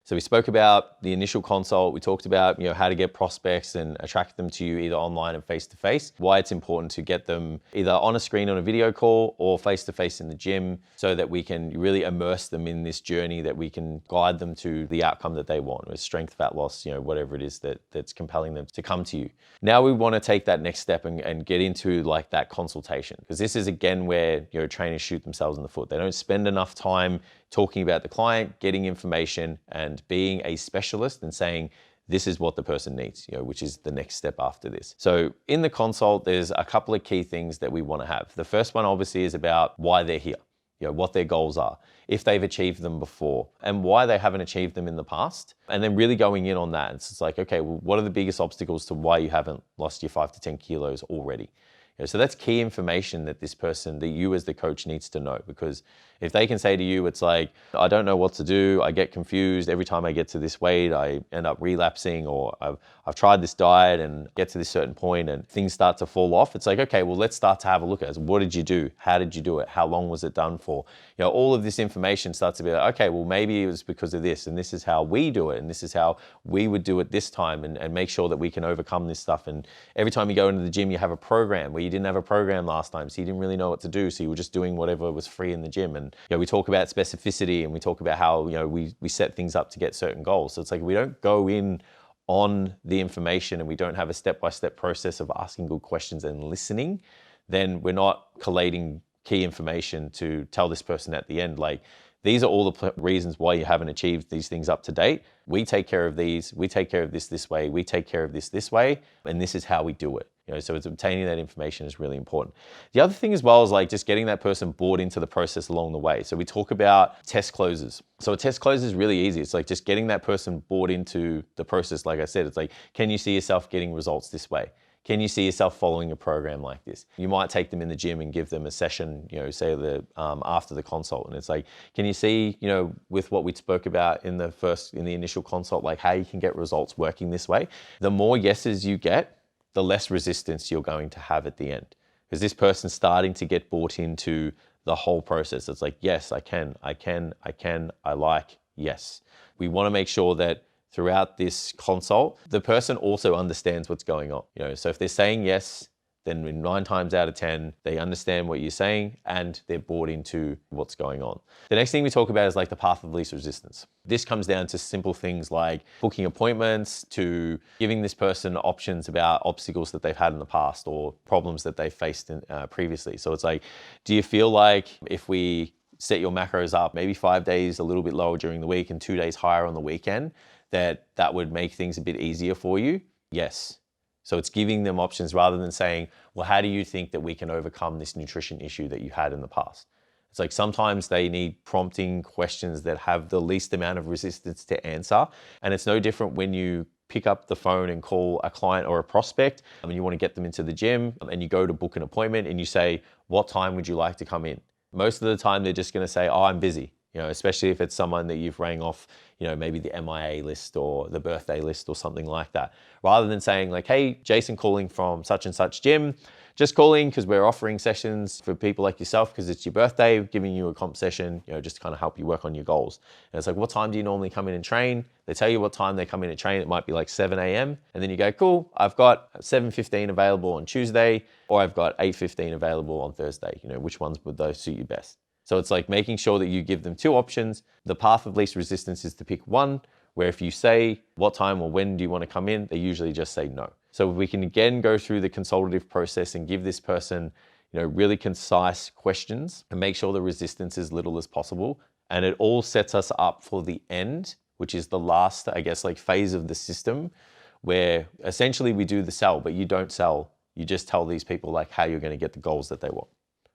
So we spoke about the initial consult. We talked about, how to get prospects and attract them to you either online and face-to-face, why it's important to get them either on a screen on a video call or face-to-face in the gym so that we can really immerse them in this journey, that we can guide them to the outcome that they want, with strength, fat loss, whatever it is that's compelling them to come to you. Now we want to take that next step and get into like that consultation, because this is again where trainers shoot themselves in the foot. They don't spend enough time talking about the client, getting information, and being a specialist and saying, this is what the person needs, which is the next step after this. So in the consult, there's a couple of key things that we want to have. The first one obviously is about why they're here, what their goals are, if they've achieved them before, and why they haven't achieved them in the past. And then really going in on that. It's like, okay, well, what are the biggest obstacles to why you haven't lost your 5 to 10 kilos already? So that's key information that that you as the coach needs to know, because if they can say to you, it's like, I don't know what to do, I get confused, every time I get to this weight, I end up relapsing, or I've tried this diet and get to this certain point and things start to fall off. It's like, okay, well, let's start to have a look at it. What did you do? How did you do it? How long was it done for? All of this information starts to be like, okay, well, maybe it was because of this, and this is how we do it, and this is how we would do it this time, and make sure that we can overcome this stuff. And every time you go into the gym, you have a program where you didn't have a program last time, so you didn't really know what to do, so you were just doing whatever was free in the gym. And we talk about specificity, and we talk about how we set things up to get certain goals. So it's like, we don't go in on the information and we don't have a step-by-step process of asking good questions and listening, then we're not collating key information to tell this person at the end, like, these are all the reasons why you haven't achieved these things up to date. We take care of these, we take care of this way, we take care of this way, and this is how we do it. So it's obtaining that information is really important. The other thing as well is like just getting that person bought into the process along the way. So we talk about test closes. So a test close is really easy. It's like just getting that person bought into the process. Like I said, it's like, can you see yourself getting results this way? Can you see yourself following a program like this? You might take them in the gym and give them a session, say after the consult. And it's like, can you see, with what we spoke about in the initial consult, like how you can get results working this way? The more yeses you get, the less resistance you're going to have at the end. Because this person's starting to get bought into the whole process. It's like, yes, I can, I like, yes. We want to make sure that throughout this consult, the person also understands what's going on. So if they're saying yes, then 9 times out of 10, they understand what you're saying and they're bought into what's going on. The next thing we talk about is like the path of least resistance. This comes down to simple things like booking appointments, to giving this person options about obstacles that they've had in the past or problems that they've faced previously. So it's like, do you feel like if we set your macros up maybe 5 days a little bit lower during the week and 2 days higher on the weekend, that would make things a bit easier for you? Yes. So it's giving them options rather than saying, well, how do you think that we can overcome this nutrition issue that you had in the past? It's like sometimes they need prompting questions that have the least amount of resistance to answer. And it's no different when you pick up the phone and call a client or a prospect and you want to get them into the gym and you go to book an appointment and you say, what time would you like to come in? Most of the time they're just going to say, oh, I'm busy. Especially if it's someone that you've rang off, maybe the MIA list or the birthday list or something like that. Rather than saying like, hey, Jason calling from such and such gym, just calling because we're offering sessions for people like yourself because it's your birthday, giving you a comp session, just to kind of help you work on your goals. And it's like, what time do you normally come in and train? They tell you what time they come in and train. It might be like 7 a.m. And then you go, cool, I've got 7:15 available on Tuesday, or I've got 8:15 available on Thursday. Which ones would those suit you best? So it's like making sure that you give them 2 options. The path of least resistance is to pick one, where if you say what time or when do you want to come in, they usually just say no. So if we can again go through the consultative process and give this person, really concise questions and make sure the resistance is little as possible. And it all sets us up for the end, which is the last, phase of the system, where essentially we do the sell, but you don't sell. You just tell these people like how you're going to get the goals that they want.